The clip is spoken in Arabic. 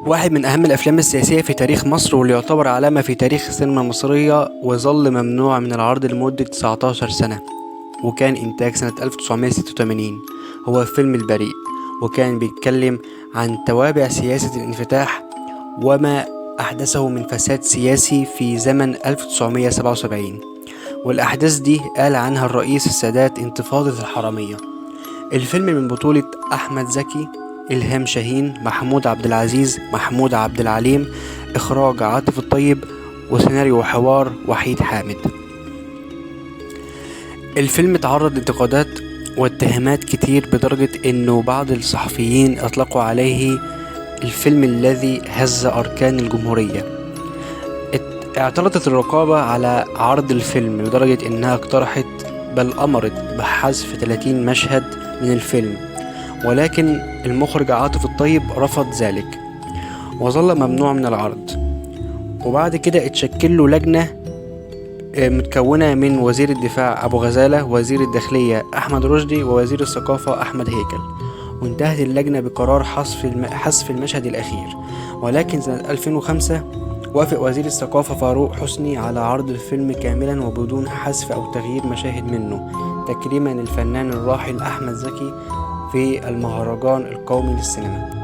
واحد من أهم الأفلام السياسية في تاريخ مصر واللي يعتبر علامة في تاريخ السينما المصرية، وظل ممنوع من العرض لمدة 19 سنة، وكان إنتاج سنة 1986. هو فيلم البريء، وكان بيتكلم عن توابع سياسة الانفتاح وما أحدثه من فساد سياسي في زمن 1977. والأحداث دي قال عنها الرئيس السادات انتفاضة الحرامية. الفيلم من بطولة أحمد زكي، إلهام شاهين، محمود عبد العزيز، محمود عبد العليم، إخراج عاطف الطيب، وسيناريو وحوار وحيد حامد. الفيلم تعرض لانتقادات واتهامات كتير بدرجة إنه بعض الصحفيين أطلقوا عليه الفيلم الذي هز أركان الجمهورية. اعترضت الرقابة على عرض الفيلم لدرجة إنها اقترحت بل أمرت بحذف 30 مشهد من الفيلم، ولكن المخرج عاطف الطيب رفض ذلك وظل ممنوع من العرض. وبعد كده اتشكل له لجنة متكونة من وزير الدفاع أبو غزالة، وزير الداخلية أحمد رشدي، ووزير الثقافة أحمد هيكل. وانتهت اللجنة بقرار حذف المشهد الأخير. ولكن سنة 2005 وافق وزير الثقافة فاروق حسني على عرض الفيلم كاملا وبدون حذف أو تغيير مشاهد منه، تكريما للفنان الراحل أحمد زكي في المهرجان القومي للسينما.